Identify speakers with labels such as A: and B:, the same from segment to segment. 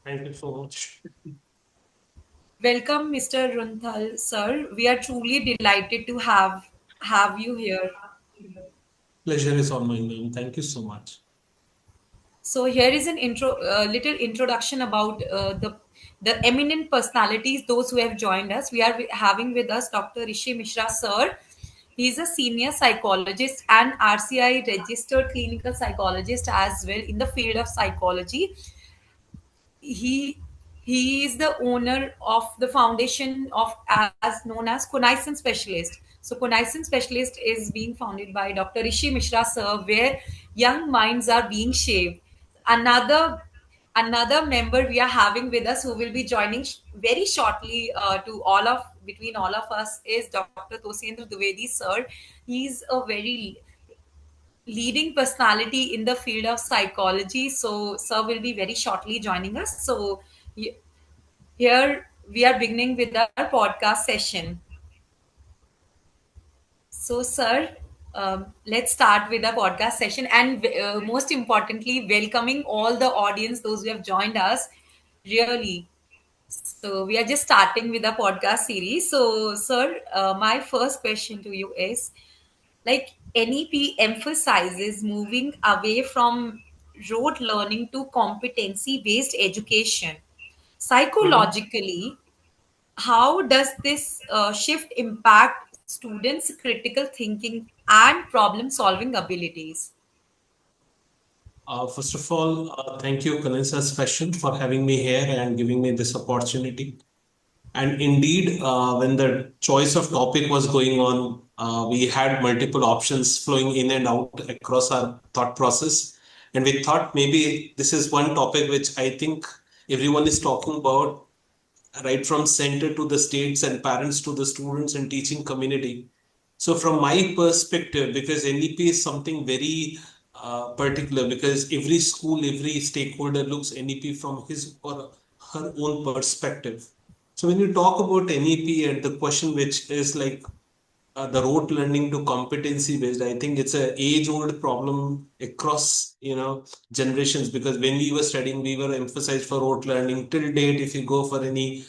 A: Thank you so much.
B: Welcome, Mr. Runthal, sir. We are truly delighted to have you here.
A: Pleasure is all mine, ma'am. Thank you so much.
B: So here is an little introduction about the eminent personalities, those who have joined us. We are having with us Dr. Rishi Mishra, sir. He is a senior psychologist and RCI registered clinical psychologist as well in the field of psychology. he he is the owner of the foundation of as known as Connaissance Specialist. So Connaissance Specialist is being founded by Dr. Rishi Mishra, sir, where young minds are being shaped. Another member we are having with us who will be joining very shortly to all of between all of us is Dr. Tosendra Dwivedi, sir. He's a very leading personality in the field of psychology. So, sir will be very shortly joining us. So, here we are beginning with our podcast session. So, sir, let's start with our podcast session, and most importantly, welcoming all the audience, those who have joined us. Really, so we are just starting with the podcast series. So, sir, my first question to you is, like, NEP emphasizes moving away from rote learning to competency based education.
A: Mhm.
B: Psychologically, how does this shift impact students' critical thinking and problem solving abilities?
A: First of all, thank you, Connaissance Specialist, for having me here and giving me this opportunity. And indeed, when the choice of topic was going on, we had multiple options flowing in and out across our thought process. And we thought maybe this is one topic which I think everyone is talking about, right from center to the states and parents to the students and teaching community. So from my perspective, because NEP is something very particular, because every school, every stakeholder looks NEP from his or her own perspective. So when you talk about NEP and the question which is like the rote learning to competency based, I think it's a age old problem across generations, because when we were studying we were emphasized for rote learning till date. If you go for any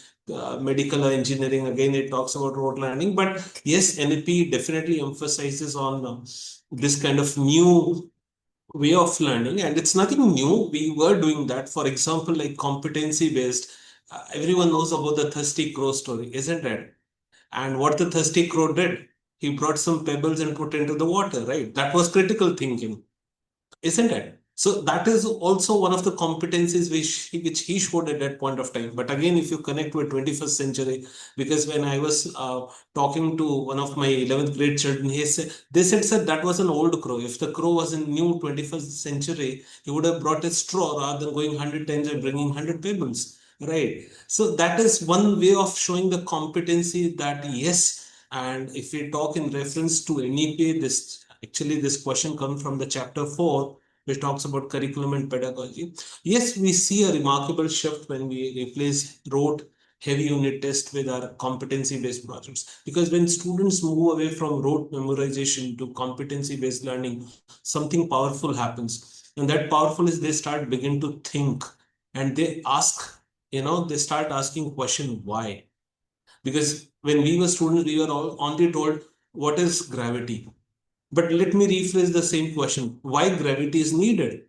A: medical or engineering, again it talks about rote learning. But yes, NLP definitely emphasizes on this kind of new way of learning, and it's nothing new. We were doing that. For example, like competency based, everyone knows about the thirsty crow story, isn't it? And what the thirsty crow did, he brought some pebbles and put into the water, right? That was critical thinking, isn't it? So that is also one of the competencies which he showed at that point of time. But again, if you connect with 21st century, because when I was talking to one of my 11th grade children, they said, sir, that was an old crow. If the crow was in new 21st century, he would have brought a straw rather than going 100 times and bringing 100 pebbles, right? So that is one way of showing the competency that yes. And if we talk in reference to NEP, this question comes from the chapter 4, which talks about curriculum and pedagogy. Yes, we see a remarkable shift when we replace rote heavy unit test with our competency based projects, because when students move away from rote memorization to competency based learning, something powerful happens. And that powerful is they start begin to think, and they ask, they start asking question why. Because when we were students, we were all only told what is gravity. But let me rephrase the same question: why gravity is needed?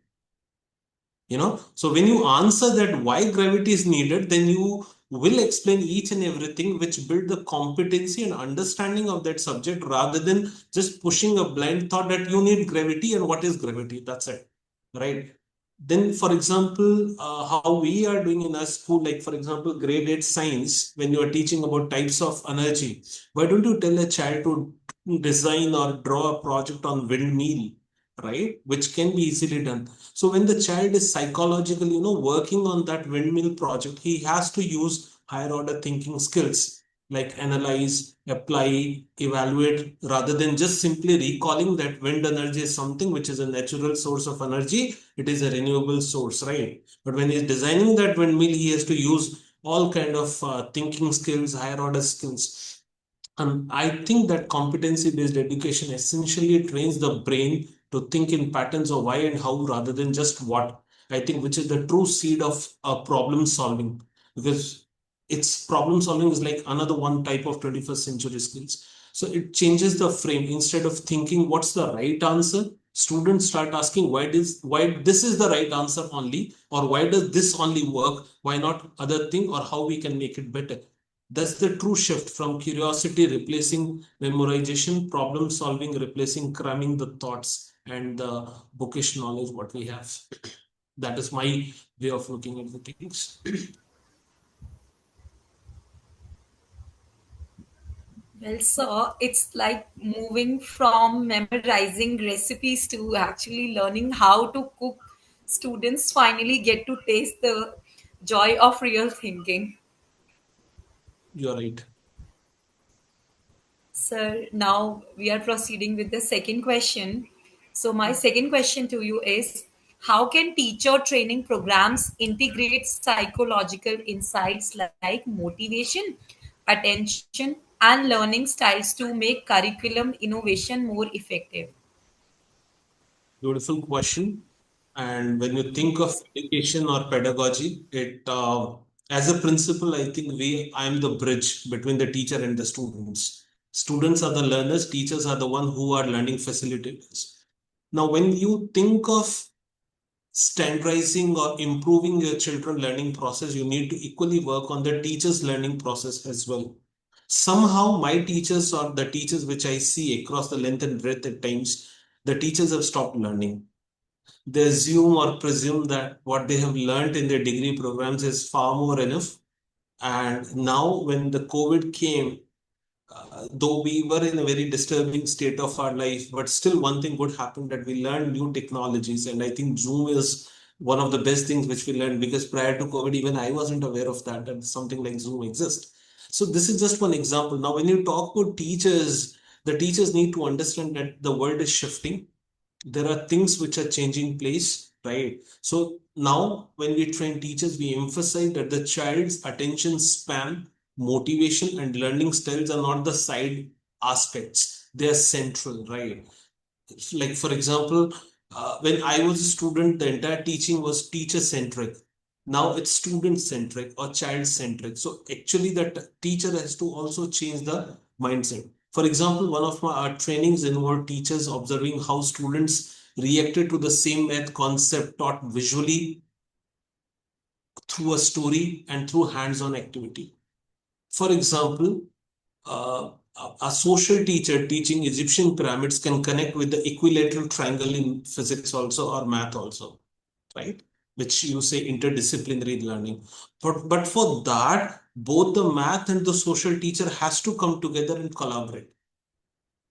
A: So when you answer that why gravity is needed, then you will explain each and everything which build the competency and understanding of that subject, rather than just pushing a blind thought that you need gravity and what is gravity. That's it, right? Then, for example, how we are doing in our school, like for example, grade 8 science, when you are teaching about types of energy, why don't you tell a child to design or draw a project on windmill, right? Which can be easily done. So when the child is psychologically, working on that windmill project, he has to use higher order thinking skills like analyze, apply, evaluate, rather than just simply recalling that wind energy is something which is a natural source of energy. It is a renewable source, right? But when he's designing that windmill, he has to use all kind of thinking skills, higher order skills. And I think that competency based education essentially trains the brain to think in patterns of why and how rather than just what. I think, which is the true seed of problem solving, because it's problem solving is like another one type of 21st century skills. So it changes the frame. Instead of thinking what's the right answer, students start asking why this is the right answer only, or why does this only work, why not other thing, or how we can make it better. That's the true shift from curiosity replacing memorization, problem solving replacing cramming the thoughts and the bookish knowledge what we have. That is my way of looking at the things.
B: Well, so it's like moving from memorizing recipes to actually learning how to cook. Students finally get to taste the joy of real thinking.
A: You're right.
B: Sir, now we are proceeding with the second question. So, my second question to you is, how can teacher training programs integrate psychological insights like motivation, attention, and learning styles to make curriculum innovation more effective?
A: Beautiful question. And when you think of education or pedagogy, it as a principal, I think I'm the bridge between the teacher and the students. Students are the learners, teachers are the one who are learning facilitators. Now, when you think of standardizing or improving your children learning process, you need to equally work on the teachers learning process as well. Somehow my teachers or the teachers which I see across the length and breadth at times, the teachers have stopped learning. They assume or presume that what they have learned in their degree programs is far more enough. And now when the COVID came, though we were in a very disturbing state of our life, but still one thing good happened, that we learned new technologies. And I think Zoom is one of the best things which we learned, because prior to COVID, even I wasn't aware of that something like Zoom exists. So this is just one example. Now, when you talk about teachers, the teachers need to understand that the world is shifting. There are things which are changing place, right? So now when we train teachers, we emphasize that the child's attention span, motivation, and learning styles are not the side aspects, they are central, right? Like for example, when I was a student, the entire teaching was teacher centric. Now it's student centric or child centric. So actually that teacher has to also change the mindset. For example, one of my trainings involved teachers observing how students reacted to the same math concept taught visually, through a story, and through hands-on activity. For example, a social teacher teaching Egyptian pyramids can connect with the equilateral triangle in physics also, or math also, right? Which you say interdisciplinary learning. But for that, both the math and the social teacher has to come together and collaborate,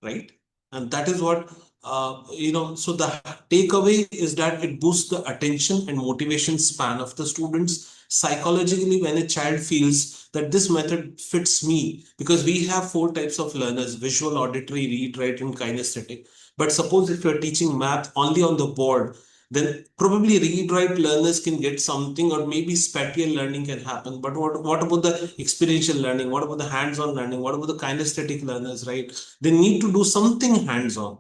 A: right? And that is what, so the takeaway is that it boosts the attention and motivation span of the students. Psychologically, when a child feels that this method fits me, because we have four types of learners: visual, auditory, read, write, and kinesthetic. But suppose if you're teaching math only on the board, then probably read write learners can get something, or maybe spatial learning can happen. But what about the experiential learning? What about the hands-on learning? What about the kinesthetic learners, right? They need to do something hands-on.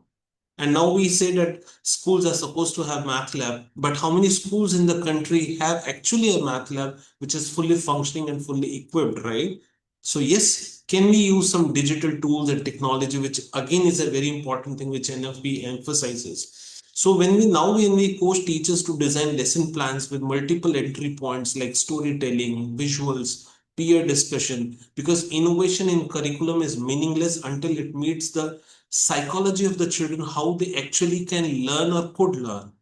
A: And now we say that schools are supposed to have math lab, but how many schools in the country have actually a math lab which is fully functioning and fully equipped, right? So yes, can we use some digital tools and technology, which again is a very important thing which NFP emphasizes. So when we coach teachers to design lesson plans with multiple entry points like storytelling, visuals, peer discussion, because innovation in curriculum is meaningless until it meets the psychology of the children, how they actually can learn or could learn.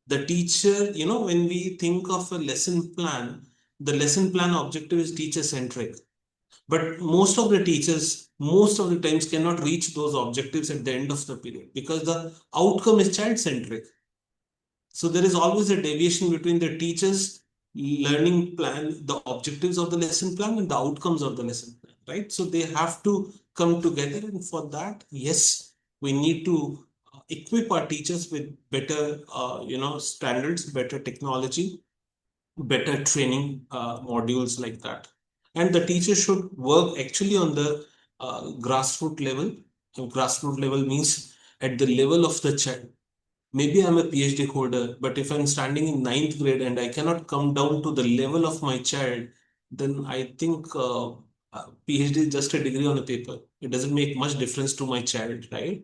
A: The teacher, when we think of a lesson plan, the lesson plan objective is teacher centric. But most of the teachers, most of the times, cannot reach those objectives at the end of the period, because the outcome is child centric. So there is always a deviation between the teacher's learning plan, the objectives of the lesson plan, and the outcomes of the lesson plan, right? So they have to come together. And for that, yes, we need to equip our teachers with better, standards, better technology, better training modules like that. And the teacher should work actually on the grassroots level. And grassroots level means at the level of the child. Maybe I'm a PhD holder, but if I'm standing in ninth grade and I cannot come down to the level of my child, then I think PhD is just a degree on a paper. It doesn't make much difference to my child, right?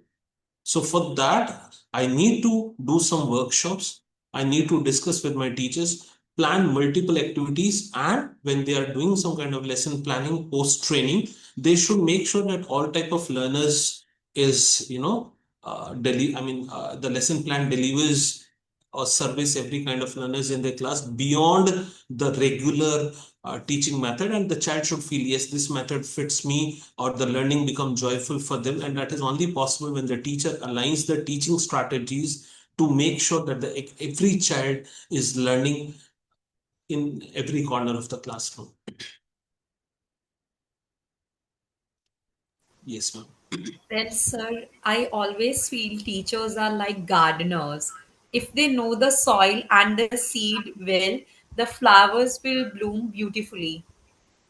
A: So for that, I need to do some workshops. I need to discuss with my teachers, plan multiple activities, and when they are doing some kind of lesson planning, post training, they should make sure that all type of learners is, the lesson plan delivers or service every kind of learners in their class beyond the regular teaching method, and the child should feel, yes, this method fits me, or the learning become joyful for them. And that is only possible when the teacher aligns the teaching strategies to make sure that every child is learning in every corner of the classroom. Yes, ma'am.
B: Well, sir, I always feel teachers are like gardeners. If they know the soil and the seed well, the flowers will bloom beautifully.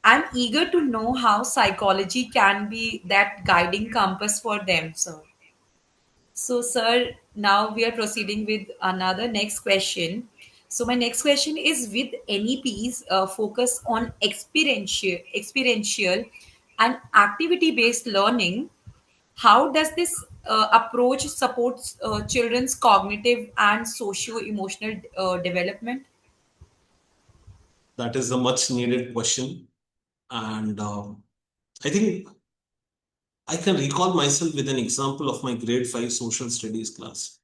B: I'm eager to know how psychology can be that guiding compass for them, sir. So, sir, now we are proceeding with another next question. So, my next question is with NEPs focus on experiential and activity-based learning. How does this approach supports children's cognitive and socio-emotional development?
A: That is a much needed question. And I think I can recall myself with an example of my grade 5 social studies class.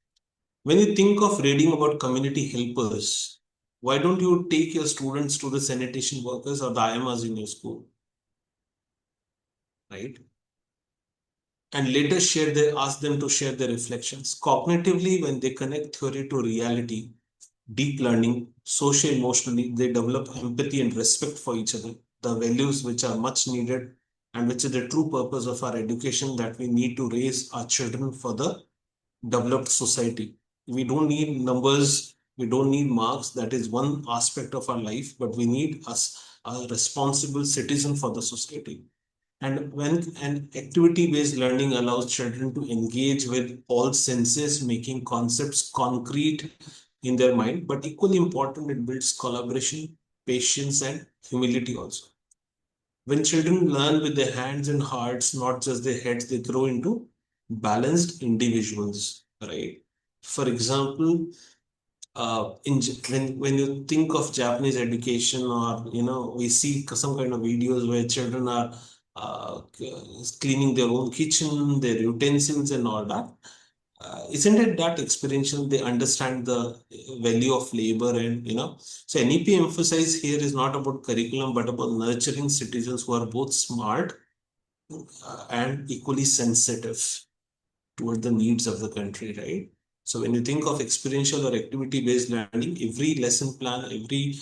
A: When you think of reading about community helpers, why don't you take your students to the sanitation workers or the IMAs in your school, right? And later ask them to share their reflections. Cognitively, when they connect theory to reality, deep learning, social emotionally, they develop empathy and respect for each other, the values which are much needed and which is the true purpose of our education, that we need to raise our children for the developed society. We don't need numbers, we don't need marks. That is one aspect of our life, but we need us a responsible citizen for the society. And when an activity-based learning allows children to engage with all senses, making concepts concrete in their mind, but equally important, it builds collaboration, patience, and humility also. When children learn with their hands and hearts, not just their heads, they grow into balanced individuals, right? For example, when you think of Japanese education, or we see some kind of videos where children are cleaning their own kitchen, their utensils, and all that. Isn't it that experiential? They understand the value of labor, and so NEP emphasize here is not about curriculum but about nurturing citizens who are both smart and equally sensitive toward the needs of the country, right? So when you think of experiential or activity-based learning, every lesson plan, every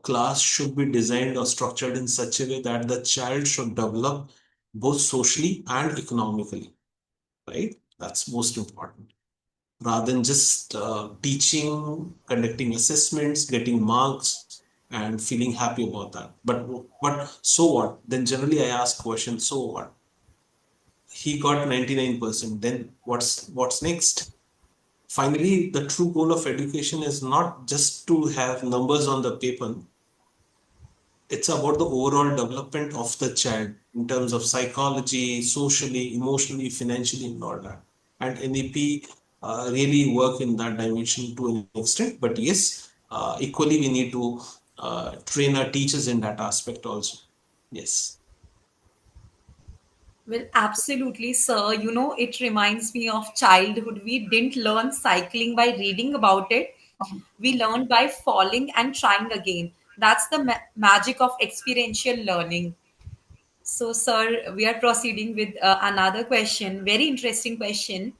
A: class should be designed or structured in such a way that the child should develop both socially and economically, right? That's most important. Rather than just teaching, conducting assessments, getting marks, and feeling happy about that. But so what? Then generally I ask questions, so what? He got 99%. Then what's next? Finally, the true goal of education is not just to have numbers on the paper. It's about the overall development of the child in terms of psychology, socially, emotionally, financially, and all that. And NEP really work in that dimension to an extent. But yes, equally we need to train our teachers in that aspect also. Yes.
B: Well, absolutely, sir. You know, it reminds me of childhood. We didn't learn cycling by reading about it. We learned by falling and trying again. That's the magic of experiential learning. So, sir, we are proceeding with another question. Very interesting question.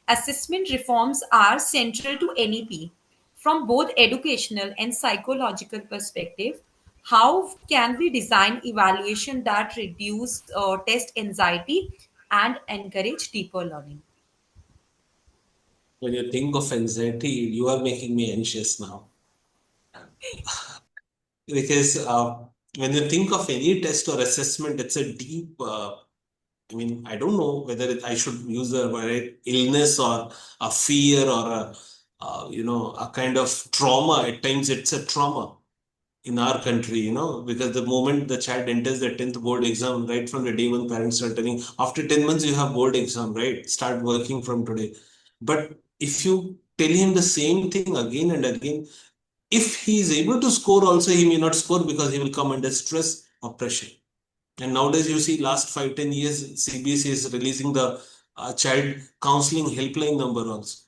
B: Assessment reforms are central to NEP. From both educational and psychological perspective, how can we design evaluation that reduce test anxiety and encourage deeper learning?
A: When you think of anxiety, you are making me anxious now. Because when you think of any test or assessment, it's a deep, I don't know whether I should use the word illness or a fear or a kind of trauma. At times, it's a trauma in our country, because the moment the child enters the 10th board exam, right from the day one, parents are telling, after 10 months, you have board exam, right? Start working from today. But if you tell him the same thing again and again, if he is able to score also, he may not score because he will come under stress or pressure. And nowadays, you see, last 5-10 years, CBSE is releasing the child counseling helpline number also.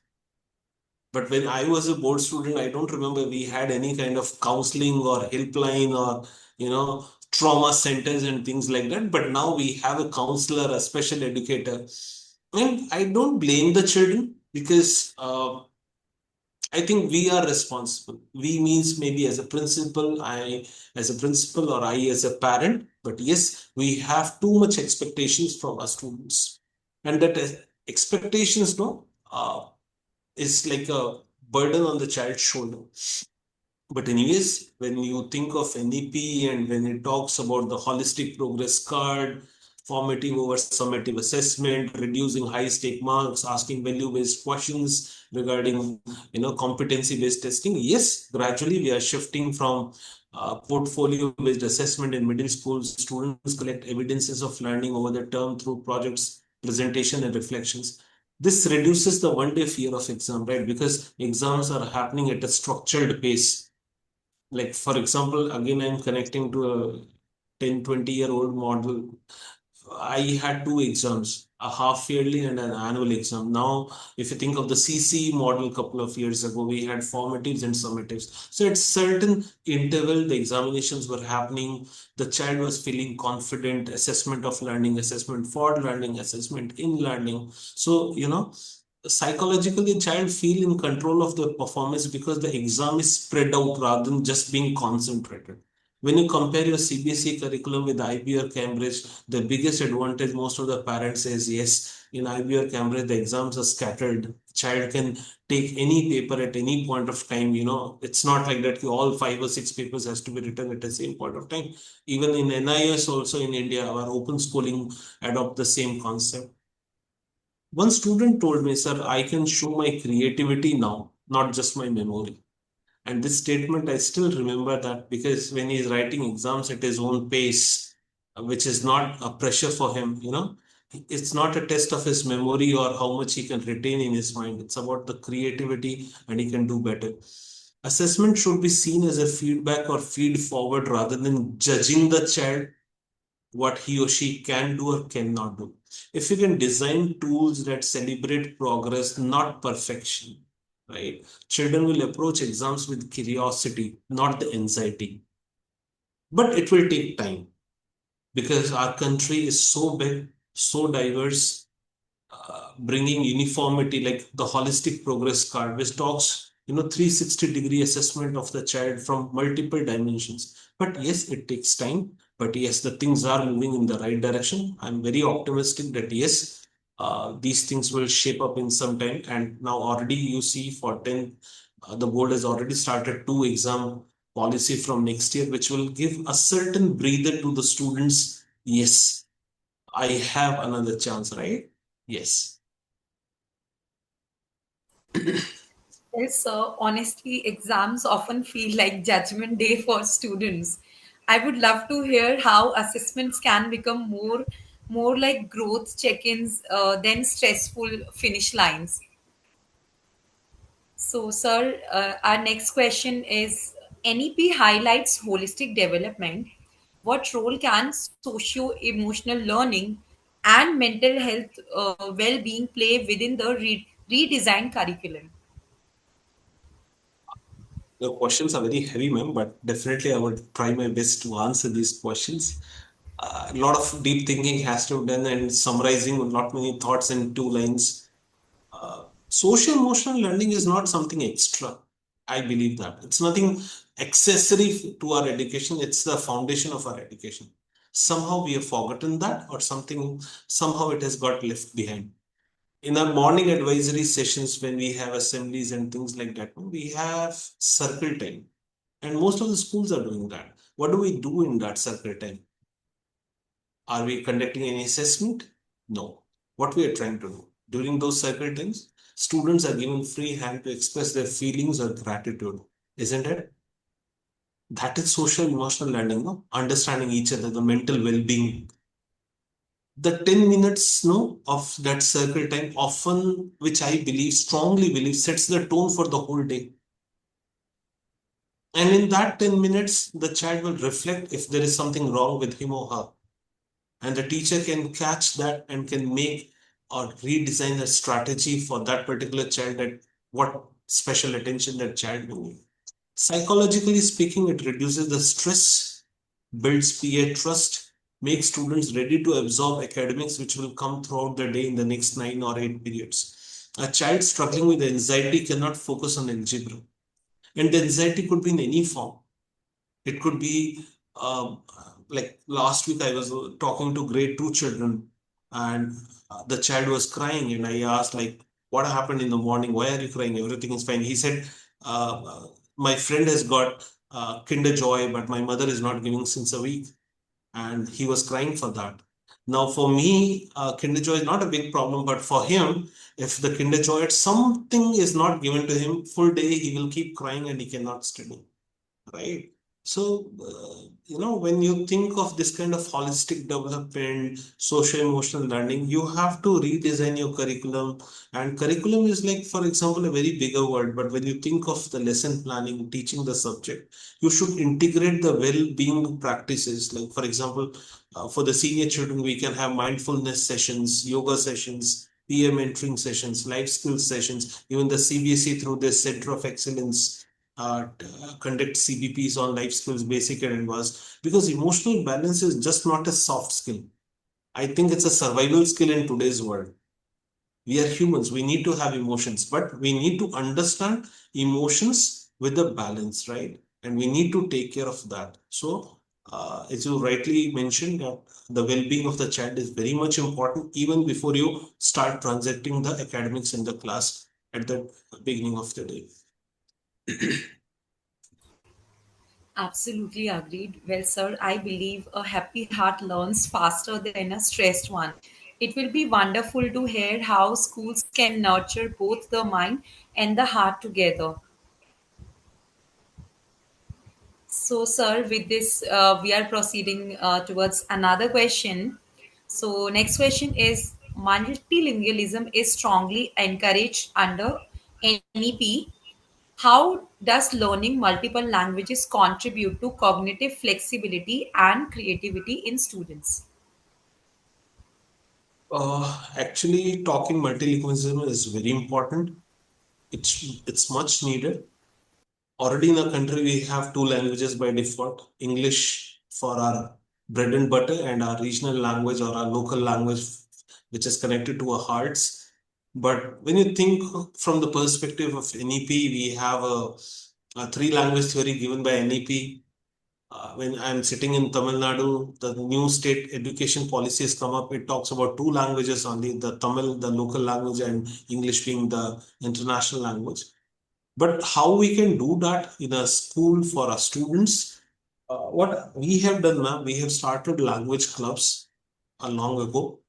A: But when I was a board student, I don't remember we had any kind of counseling or helpline or, trauma centers and things like that. But now we have a counselor, a special educator. And I don't blame the children because I think we are responsible. We means maybe as a principal, I as a principal or I as a parent. But yes, we have too much expectations from our students. And that expectations, no, is like a burden on the child's shoulder. But anyways, when you think of NEP and when it talks about the holistic progress card, formative over summative assessment, reducing high stake marks, asking value-based questions regarding competency-based testing, yes, gradually we are shifting from portfolio-based assessment in middle school. Students collect evidences of learning over the term through projects, presentation, and reflections. This reduces the one-day fear of exam, right? Because exams are happening at a structured pace. Like, for example, again, I'm connecting to a 10-20-year-old model. I had two exams, a half yearly and an annual exam. Now, if you think of the CC model a couple of years ago, we had formatives and summatives. So at certain interval, the examinations were happening. The child was feeling confident, assessment of learning, assessment for learning, assessment in learning. So, psychologically, a child feel in control of the performance because the exam is spread out rather than just being concentrated. When you compare your CBSE curriculum with IB or Cambridge, the biggest advantage most of the parents says, yes, in IB or Cambridge, the exams are scattered. Child can take any paper at any point of time. It's not like that all 5 or 6 papers has to be written at the same point of time. Even in NIS, also in India, our open schooling adopt the same concept. One student told me, sir, I can show my creativity now, not just my memory. And this statement, I still remember that because when he's writing exams at his own pace, which is not a pressure for him, it's not a test of his memory or how much he can retain in his mind. It's about the creativity and he can do better. Assessment should be seen as a feedback or feed forward rather than judging the child what he or she can do or cannot do. If you can design tools that celebrate progress, not perfection, right? Children will approach exams with curiosity, not the anxiety. But it will take time because our country is so big, so diverse, bringing uniformity like the holistic progress card, which talks, 360-degree assessment of the child from multiple dimensions. But yes, it takes time. But yes, the things are moving in the right direction. I'm very optimistic that yes, these things will shape up in some time. And now already you see for 10, the board has already started two exam policy from next year, which will give a certain breather to the students. Yes, I have another chance, right? Yes.
B: Yes, sir. Honestly, exams often feel like judgment day for students. I would love to hear how assessments can become more like growth check-ins than stressful finish lines. So, sir, our next question is NEP highlights holistic development. What role can socio emotional learning and mental health well being play within the redesigned curriculum?
A: The questions are very heavy, ma'am, but definitely I would try my best to answer these questions. A lot of deep thinking has to be done and summarizing not many thoughts in 2 lines. Social emotional learning is not something extra. I believe that. It's nothing accessory to our education. It's the foundation of our education. Somehow we have forgotten that, or somehow it has got left behind. In our morning advisory sessions, when we have assemblies and things like that, we have circle time. And most of the schools are doing that. What do we do in that circle time? Are we conducting any assessment? No. What we are trying to do during those circle times? students are given free hand to express their feelings or gratitude, isn't it? That is social emotional learning, no? Understanding each other, the mental well-being. The 10 minutes no, of that circle time often, which I believe, strongly believe, sets the tone for the whole day. And in that 10 minutes, the child will reflect if there is something wrong with him or her. And the teacher can catch that and can make or redesign a strategy for that particular child, that what special attention that child will need. Psychologically speaking, it reduces the stress, builds peer trust, makes students ready to absorb academics, which will come throughout the day in the next 9 or 8 periods. A child struggling with anxiety cannot focus on algebra. And the anxiety could be in any form. It could be like last week, I was talking to grade two children, and the child was crying, and I asked, like, what happened in the morning? Why are you crying? Everything is fine. He said, my friend has got Kinder Joy, but my mother is not giving since a week, and he was crying for that. Now, for me, Kinder Joy is not a big problem, but for him, if the Kinder Joy, something is not given to him, full day he will keep crying and he cannot study, right? So, when you think of this kind of holistic development, social emotional learning, you have to redesign your curriculum. And curriculum is like, for example, a very bigger word. But when you think of the lesson planning, teaching the subject, you should integrate the well-being practices. Like, for example, for the senior children, we can have mindfulness sessions, yoga sessions, peer mentoring sessions, life skills sessions, even the CBSE through their Center of Excellence conduct CBPs on life skills, basic and advanced, because emotional balance is just not a soft skill. I think it's a survival skill in today's world. We are humans, we need to have emotions, but we need to understand emotions with a balance, right? And we need to take care of that. So, as you rightly mentioned, that the well-being of the child is very much important even before you start transacting the academics in the class at the beginning of the day.
B: Absolutely agreed. Well, sir, I believe a happy heart learns faster than a stressed one. It will be wonderful to hear how schools can nurture both the mind and the heart together. So, sir, with this, we are proceeding towards another question. So, next question is multilingualism is strongly encouraged under NEP. How does learning multiple languages contribute to cognitive flexibility and creativity in students?
A: Actually, talking multilingualism is very important. It's much needed. Already in the country, we have two languages by default: English for our bread and butter, and our regional language or our local language, which is connected to our hearts. But when you think from the perspective of NEP, we have a three language theory given by NEP. When I'm sitting in Tamil Nadu, the new state education policy has come up. It talks about two languages only: the Tamil, the local language, and English being the international language. But how we can do that in a school for our students? What we have done now, we have started language clubs long ago,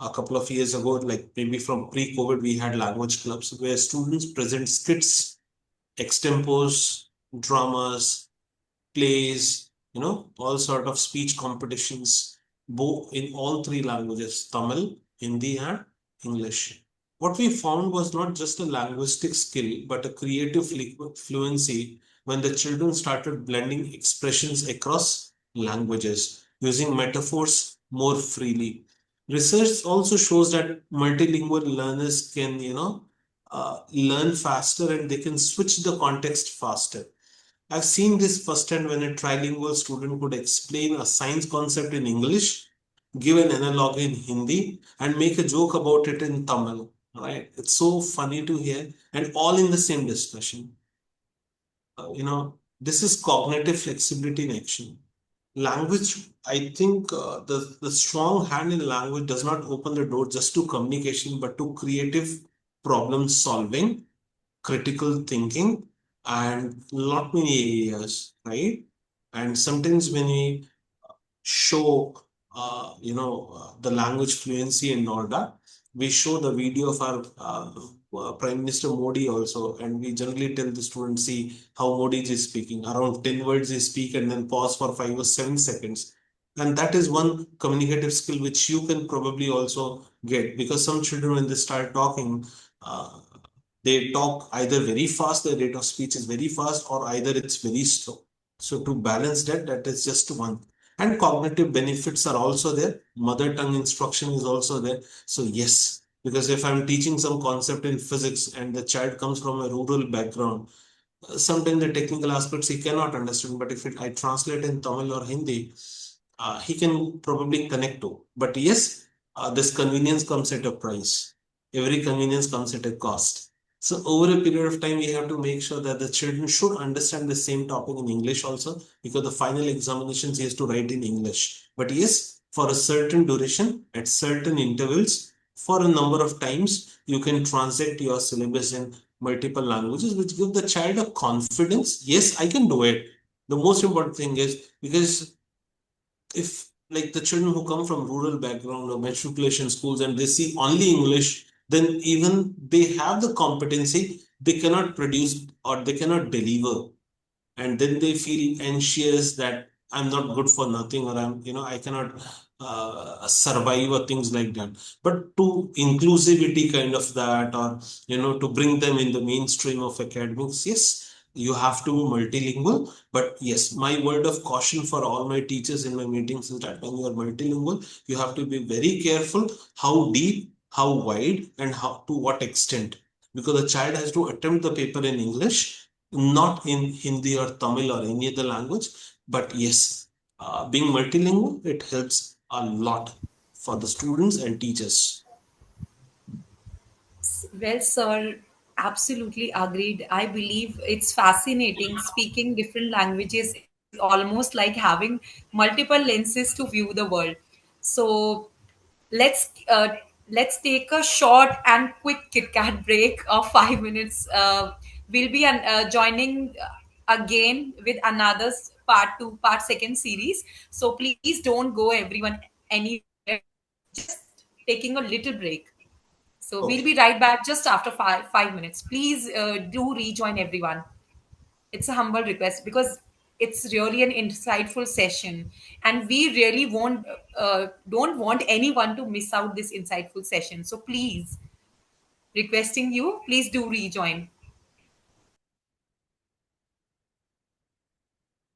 A: a couple of years ago, like maybe from pre-COVID, we had language clubs where students present skits, extempos, dramas, plays, all sort of speech competitions, both in all three languages: Tamil, Hindi, and English. What we found was not just a linguistic skill, but a creative fluency when the children started blending expressions across languages, using metaphors more freely. Research also shows that multilingual learners can, learn faster and they can switch the context faster. I've seen this firsthand when a trilingual student could explain a science concept in English, give an analogy in Hindi, and make a joke about it in Tamil. Right? It's so funny to hear, and all in the same discussion. This is cognitive flexibility in action. Language, I think the strong hand in language does not open the door just to communication, but to creative problem solving, critical thinking, and lot many areas, right? And sometimes when we show, the language fluency and all that, we show the video of our Prime Minister Modi also, and we generally tell the students, see how Modi is speaking. Around 10 words he speak and then pause for 5 or 7 seconds. And that is one communicative skill which you can probably also get, because some children, when they start talking, uh, they talk either very fast, their rate of speech is very fast, or either it's very slow. So to balance that, that is just one. And cognitive benefits are also there. Mother tongue instruction is also there. So yes, because if I'm teaching some concept in physics and the child comes from a rural background, sometimes the technical aspects he cannot understand. But if I translate in Tamil or Hindi, he can probably connect to. But yes, this convenience comes at a price. Every convenience comes at a cost. So over a period of time, we have to make sure that the children should understand the same topic in English also, because the final examinations he has to write in English. But yes, for a certain duration, at certain intervals, for a number of times, you can translate your syllabus in multiple languages, which give the child a confidence. Yes, I can do it. The most important thing is, because if like the children who come from rural background or matriculation schools and they see only English, then even they have the competency, they cannot produce or they cannot deliver, and then they feel anxious that I'm not good for nothing, or I cannot survive, or things like that. But to inclusivity kind of that, or to bring them in the mainstream of academics, yes, you have to be multilingual. But yes, my word of caution for all my teachers in my meetings is that when you are multilingual, you have to be very careful how deep, how wide, and how to what extent, because the child has to attempt the paper in English, not in Hindi or Tamil or any other language. But yes, being multilingual, it helps a lot for the students and teachers.
B: Well, sir, absolutely agreed. I believe it's fascinating. Speaking different languages is almost like having multiple lenses to view the world. So let's take a short and quick Kit Kat break of 5 minutes. We'll be joining again with another part two, part second series. So please don't go, everyone, anywhere. Just taking a little break. So we'll
A: Okay.
B: be right back just after 5 minutes. Please do rejoin everyone. It's a humble request because it's really an insightful session, and we really won't don't want anyone to miss out this insightful session. So please, requesting you, please do rejoin.